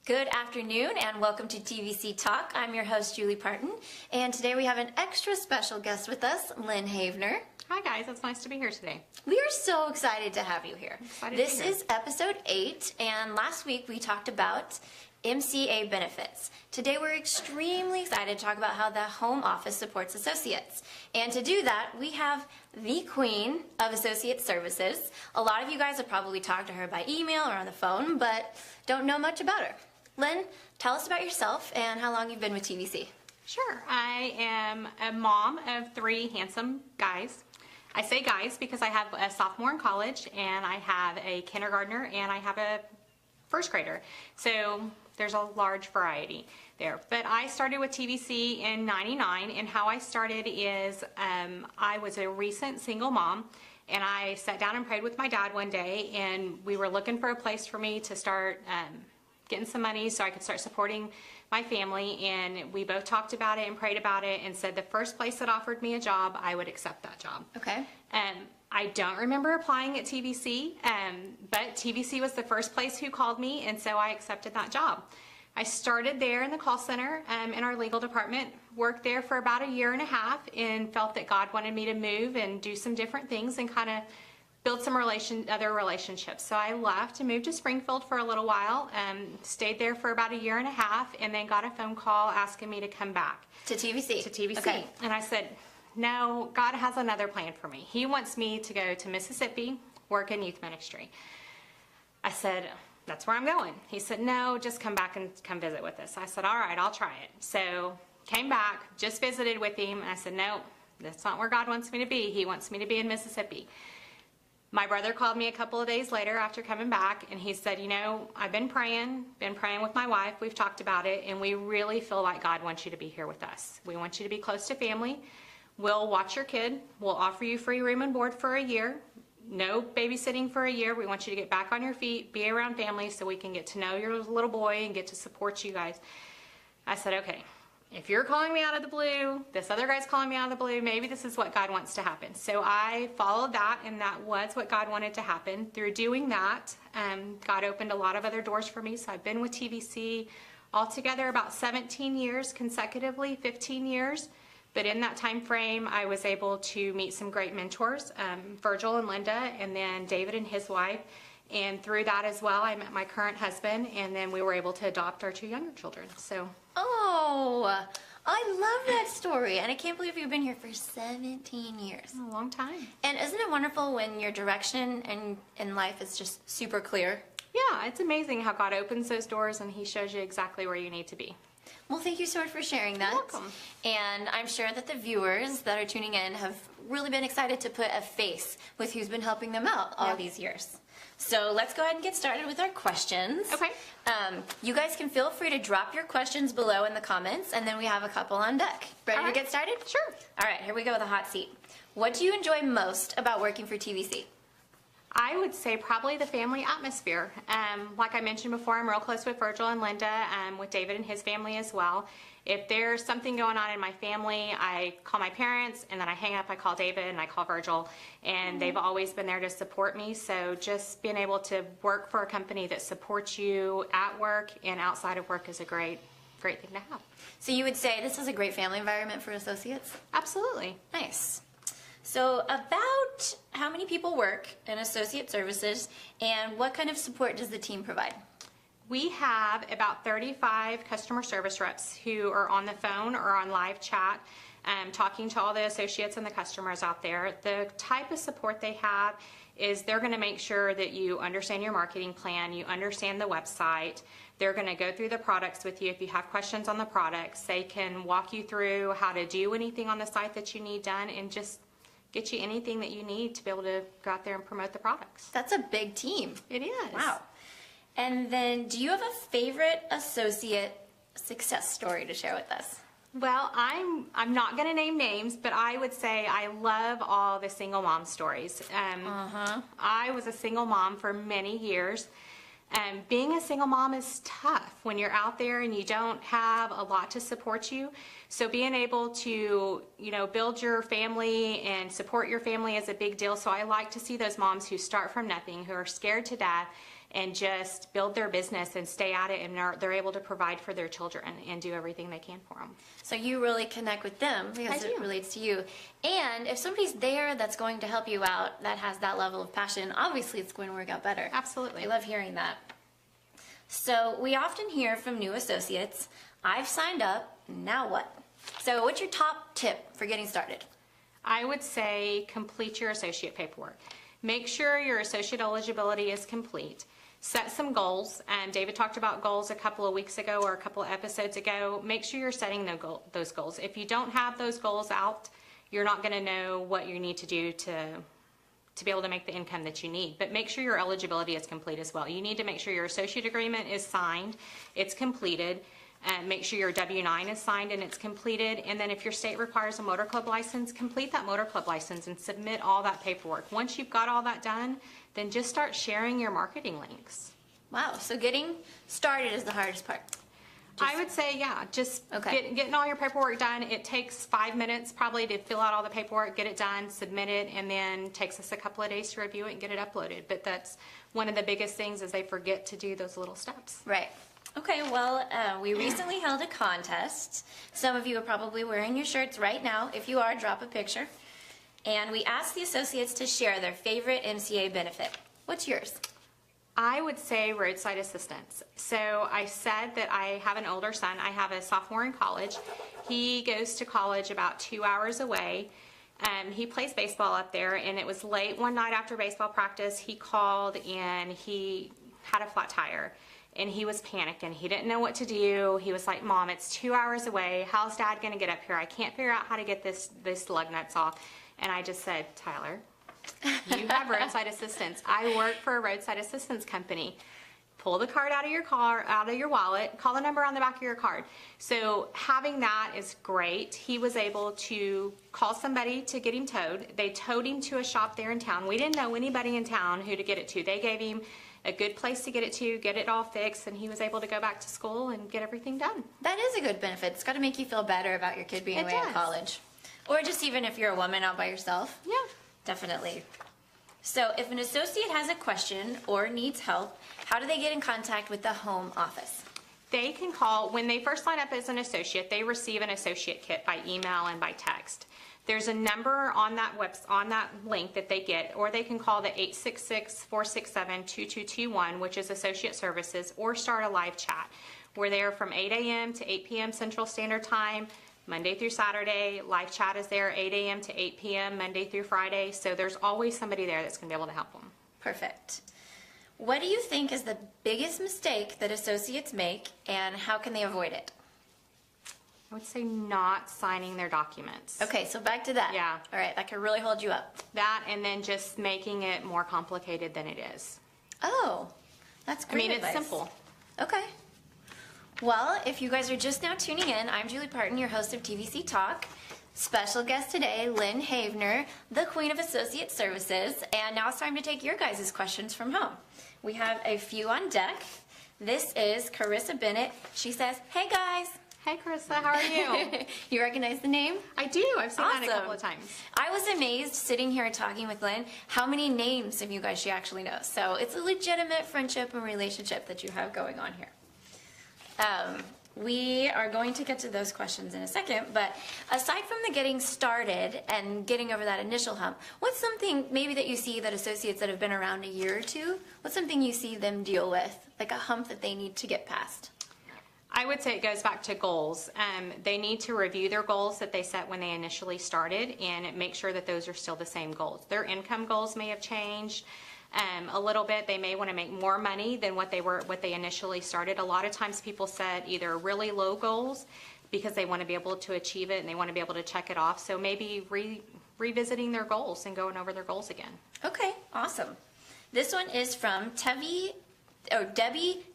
Good afternoon and welcome to TVC Talk. I'm your host, Julie Parton, and today we have an extra special guest with us, Lynn Havener. Hi guys, it's nice to be here today. We are so excited to have you here. This is episode 8, and last week we talked about MCA benefits. Today we're extremely excited to talk about how the home office supports associates. And to do that, we have the queen of associate services. A lot of you guys have probably talked to her by email or on the phone, but don't know much about her. Lynn, tell us about yourself and how long you've been with TVC. Sure, I am a mom of 3 handsome guys. I say guys because I have a sophomore in college, and I have a kindergartner, and I have a first grader. So there's a large variety there. But I started with TVC in '99, and how I started is I was a recent single mom, and I sat down and prayed with my dad one day, and we were looking for a place for me to start getting some money so I could start supporting my family, and we both talked about it and prayed about it and said the first place that offered me a job, I would accept that job. Okay. I don't remember applying at TVC, but TVC was the first place who called me, and so I accepted that job. I started there in the call center in our legal department, worked there for about a year and a half, and felt that God wanted me to move and do some different things and kind of build some other relationships. So I left and moved to Springfield for a little while, stayed there for about a year and a half, and then got a phone call asking me to come back. To TVC? To TVC. Okay. And I said, no, God has another plan for me. He wants me to go to Mississippi, work in youth ministry. I said, that's where I'm going. He said, no, just come back and come visit with us. I said, all right, I'll try it. So came back, just visited with him, and I said, no, that's not where God wants me to be. He wants me to be in Mississippi. My brother called me a couple of days later after coming back, and he said, you know, I've been praying with my wife, we've talked about it, and we really feel like God wants you to be here with us. We want you to be close to family. We'll watch your kid. We'll offer you free room and board for a year. No babysitting for a year. We want you to get back on your feet, be around family so we can get to know your little boy and get to support you guys. I said, okay. If you're calling me out of the blue, this other guy's calling me out of the blue, maybe this is what God wants to happen. So I followed that, and that was what God wanted to happen. Through doing that, God opened a lot of other doors for me. So I've been with TVC altogether about 17 years consecutively, 15 years. But in that time frame, I was able to meet some great mentors, Virgil and Linda, and then David and his wife. And through that as well, I met my current husband, and then we were able to adopt our 2 younger children. So. Oh, I love that story, and I can't believe you've been here for 17 years. A long time. And isn't it wonderful when your direction in life is just super clear? Yeah, it's amazing how God opens those doors and He shows you exactly where you need to be. Well, thank you so much for sharing that. You're welcome. And I'm sure that the viewers that are tuning in have really been excited to put a face with who's been helping them out all these years. So let's go ahead and get started with our questions. Okay. You guys can feel free to drop your questions below in the comments, and then we have a couple on deck. Ready to get started? Sure. All right, here we go with a hot seat. What do you enjoy most about working for TVC? I would say probably the family atmosphere. Like I mentioned before, I'm real close with Virgil and Linda, with David and his family as well. If there's something going on in my family, I call my parents, and then I hang up, I call David, and I call Virgil, and they've always been there to support me. So just being able to work for a company that supports you at work and outside of work is a great thing to have. So you would say this is a great family environment for associates? Absolutely. Nice. So about how many people work in associate services, and what kind of support does the team provide? We have about 35 customer service reps who are on the phone or on live chat, talking to all the associates and the customers out there. The type of support they have is they're going to make sure that you understand your marketing plan, you understand the website. They're going to go through the products with you. If you have questions on the products, they can walk you through how to do anything on the site that you need done, and just get you anything that you need to be able to go out there and promote the products. That's a big team. It is. Wow. And then, do you have a favorite associate success story to share with us? Well, I'm not going to name names, but I would say I love all the single mom stories. I was a single mom for many years. Being a single mom is tough when you're out there and you don't have a lot to support you. So being able to, build your family and support your family is a big deal. So I like to see those moms who start from nothing, who are scared to death, and just build their business and stay at it, and they're able to provide for their children and do everything they can for them. So you really connect with them because it relates to you. And if somebody's there that's going to help you out, that has that level of passion, obviously it's going to work out better. Absolutely. I love hearing that. So we often hear from new associates, I've signed up, now what? So what's your top tip for getting started? I would say complete your associate paperwork. Make sure your associate eligibility is complete. Set some goals. David talked about goals a couple of weeks ago or a couple of episodes ago. Make sure you're setting those goals. If you don't have those goals out, you're not going to know what you need to do to be able to make the income that you need. But make sure your eligibility is complete as well. You need to make sure your associate agreement is signed, it's completed, and make sure your W-9 is signed and it's completed. And then if your state requires a motor club license, complete that motor club license and submit all that paperwork. Once you've got all that done, then just start sharing your marketing links. Wow, so getting started is the hardest part. I would say, yeah, just getting all your paperwork done. It takes 5 minutes probably to fill out all the paperwork, get it done, submit it, and then takes us a couple of days to review it and get it uploaded. But that's one of the biggest things is they forget to do those little steps. Right. Okay, well, we recently held a contest. Some of you are probably wearing your shirts right now. If you are, drop a picture. And we asked the associates to share their favorite MCA benefit. What's yours? I would say roadside assistance. So I said that I have an older son. I have a sophomore in college. He goes to college about 2 hours away. He plays baseball up there, and it was late one night after baseball practice. He called, and he had a flat tire, and he was panicking. He didn't know what to do. He was like, Mom, it's 2 hours away. How's Dad going to get up here? I can't figure out how to get this lug nuts off. And I just said, Tyler, you have roadside assistance. I work for a roadside assistance company. Pull the card out of your car, out of your wallet, call the number on the back of your card. So having that is great. He was able to call somebody to get him towed. They towed him to a shop there in town. We didn't know anybody in town who to get it to. They gave him a good place to get it to, get it all fixed, and he was able to go back to school and get everything done. That is a good benefit. It's got to make you feel better about your kid being away at college. Or just even if you're a woman out by yourself. Yeah. Definitely. So if an associate has a question or needs help, how do they get in contact with the home office? They can call, when they first sign up as an associate, they receive an associate kit by email and by text. There's a number on that link that they get, or they can call the 866-467-2221, which is Associate Services, or start a live chat. We're there from 8 a.m. to 8 p.m. Central Standard Time, Monday through Saturday. Live chat is there 8 a.m. to 8 p.m. Monday through Friday. So there's always somebody there that's going to be able to help them. Perfect. What do you think is the biggest mistake that associates make, and how can they avoid it? I would say not signing their documents. Okay, so back to that. Yeah. All right, that could really hold you up. That, and then just making it more complicated than it is. Oh, that's great advice. It's simple. Okay. Well, if you guys are just now tuning in, I'm Julie Parton, your host of TVC Talk. Special guest today, Lynn Havener, the Queen of Associate Services. And now it's time to take your guys' questions from home. We have a few on deck. This is Carissa Bennett. She says, hey guys. Hey Carissa, how are you? You recognize the name? I do. I've seen that a couple of times. I was amazed sitting here talking with Lynn how many names of you guys she actually knows. So it's a legitimate friendship and relationship that you have going on here. We are going to get to those questions in a second, but aside from the getting started and getting over that initial hump, what's something maybe that you see that associates that have been around a year or two, what's something you see them deal with, like a hump that they need to get past? I would say it goes back to goals. They need to review their goals that they set when they initially started and make sure that those are still the same goals. Their income goals may have changed a little bit. They may want to make more money than what they initially started. A lot of times people set either really low goals because they want to be able to achieve it and they want to be able to check it off. So maybe revisiting their goals and going over their goals again. Okay, awesome. This one is from Debbie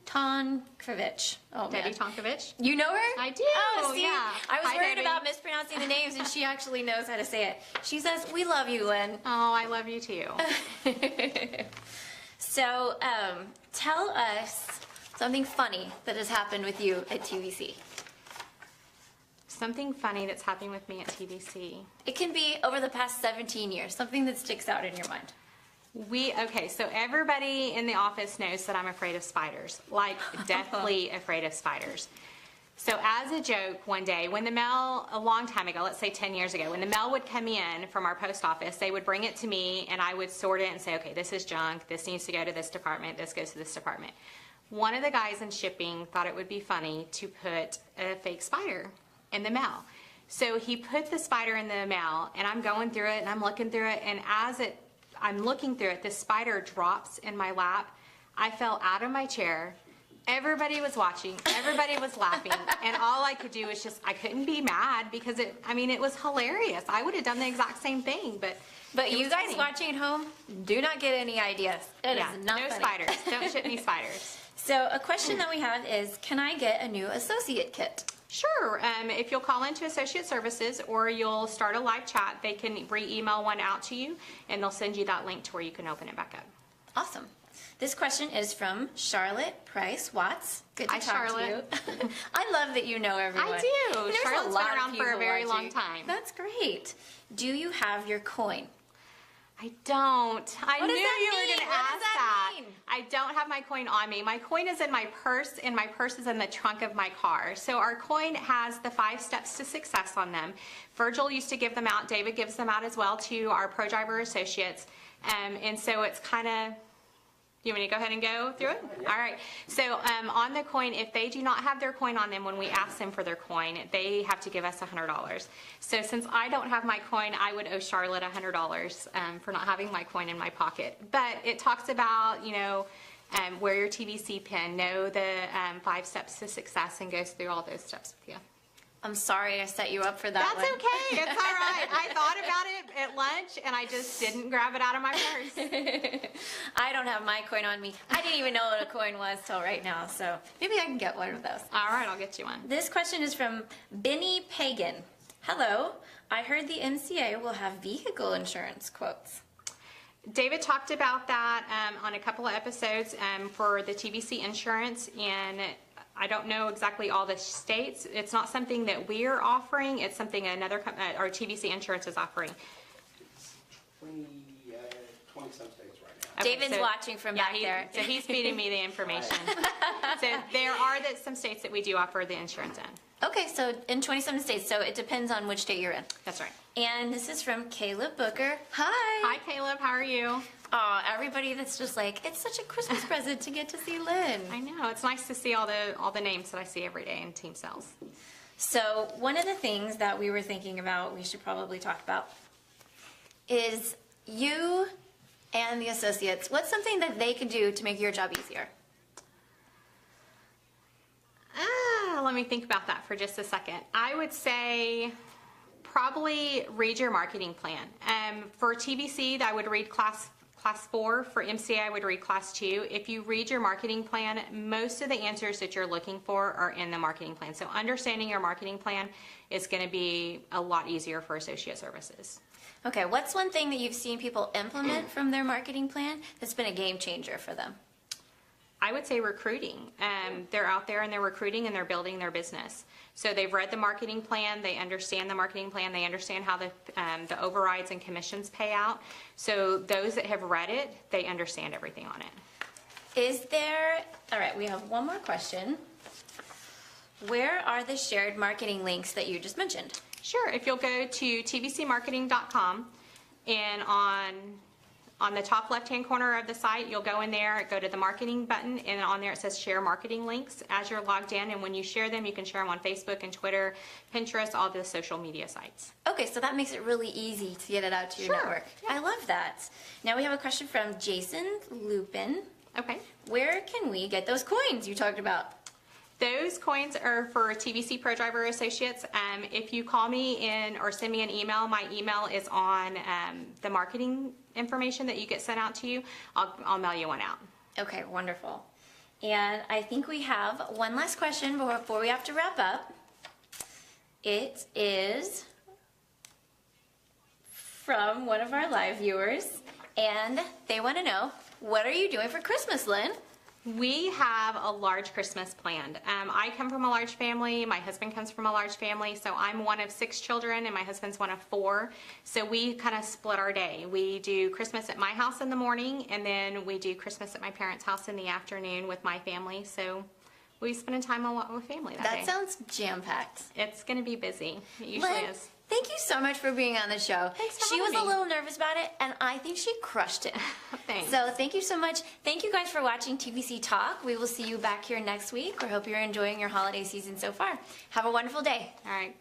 Tonkovich. Oh, Debbie Tonkovich? You know her? I do. Oh, see, yeah. I was worried Debbie. about mispronouncing the names, and she actually knows how to say it. She says, we love you, Lynn. Oh, I love you too. So, tell us something funny that has happened with you at TVC. Something funny that's happening with me at TVC. It can be over the past 17 years, something that sticks out in your mind. Okay, so everybody in the office knows that I'm afraid of spiders, like deathly afraid of spiders. So as a joke, one day, when the mail, a long time ago, let's say 10 years ago, when the mail would come in from our post office, they would bring it to me and I would sort it and say, okay, this is junk, this needs to go to this department, this goes to this department. One of the guys in shipping thought it would be funny to put a fake spider in the mail. So he put the spider in the mail, and I'm going through it and I'm looking through it, and as I'm looking through it, the spider drops in my lap. I fell out of my chair. Everybody was watching, everybody was laughing, and all I could do was I couldn't be mad because it was hilarious. I would have done the exact same thing, but you guys funny. watching at home, do not get any ideas. It is not no funny. spiders. Don't ship me spiders. So a question that we have is, can I get a new associate kit? Sure. If you'll call into Associate Services or you'll start a live chat, they can re-email one out to you, and they'll send you that link to where you can open it back up. Awesome. This question is from Charlotte Price Watts. Good to Hi, talk Charlotte. to you. I love that you know everyone. I do. There's Charlotte's been around for a very long time. That's great. Do you have your coin? I don't. I What does knew that you were mean? going to What does ask that that. mean? I don't have my coin on me. My coin is in my purse, and my purse is in the trunk of my car. So our coin has the 5 steps to success on them. Virgil used to give them out. David gives them out as well to our pro driver associates. And so it's kind of... You want me to go ahead and go through it? All right. So on the coin, if they do not have their coin on them when we ask them for their coin, they have to give us $100. So since I don't have my coin, I would owe Charlotte $100 for not having my coin in my pocket. But it talks about, wear your TVC pin, know the 5 steps to success, and goes through all those steps with you. I'm sorry I set you up for that That's one. okay. It's all right. I thought about it at lunch, and I just didn't grab it out of my purse. I don't have my coin on me. I didn't even know what a coin was till right now, so maybe I can get one of those. All right, I'll get you one. This question is from Benny Pagan. Hello, I heard the MCA will have vehicle insurance quotes. David talked about that on a couple of episodes for the TVC insurance, and I don't know exactly all the states. It's not something that we're offering. It's something our TVC insurance is offering. 20 some states right now. Okay, David's watching from back there. So he's feeding me the information. So there are some states that we do offer the insurance in. Okay, so in 27 states, so it depends on which state you're in. That's right. And this is from Caleb Booker. Hi. Hi, Caleb. How are you? Everybody that's just like, it's such a Christmas present to get to see Lynn. I know. It's nice to see all the names that I see every day in team sales. So one of the things that we were thinking about, we should probably talk about, is you and the associates. What's something that they can do to make your job easier? Let me think about that for just a second. I would say probably read your marketing plan. For TVC, I would read class 4. For MCA, I would read class 2. If you read your marketing plan, most of the answers that you're looking for are in the marketing plan. So understanding your marketing plan is going to be a lot easier for associate services. Okay, what's one thing that you've seen people implement from their marketing plan that's been a game changer for them? I would say recruiting. They're out there and they're recruiting and they're building their business. So they've read the marketing plan, they understand the marketing plan, they understand how the overrides and commissions pay out. So those that have read it, they understand everything on it. All right, we have one more question. Where are the shared marketing links that you just mentioned? Sure, if you'll go to tvcmarketing.com, and on the top left-hand corner of the site, you'll go in there, go to the marketing button, and on there it says share marketing links as you're logged in. And when you share them, you can share them on Facebook and Twitter, Pinterest, all the social media sites. Okay, so that makes it really easy to get it out to your network. Yeah. I love that. Now we have a question from Jason Lupin. Okay. Where can we get those coins you talked about? Those coins are for TVC Pro Driver Associates. If you call me or send me an email, my email is on the marketing information that you get sent out to you. I'll mail you one out. Okay, wonderful. And I think we have one last question before we have to wrap up. It is from one of our live viewers, and they want to know, what are you doing for Christmas, Lynn? We have a large Christmas planned. I come from a large family. My husband comes from a large family. So I'm one of 6 children and my husband's one of 4. So we kind of split our day. We do Christmas at my house in the morning, and then we do Christmas at my parents' house in the afternoon with my family. So we spend time a lot with family that day. That sounds jam-packed. It's going to be busy. It usually Lynn, is. thank you so much for being on the show. Thanks for She was having a me. little nervous about it, and I think she crushed it. Thanks. So thank you so much. Thank you guys for watching TPC Talk. We will see you back here next week. We hope you're enjoying your holiday season so far. Have a wonderful day. All right.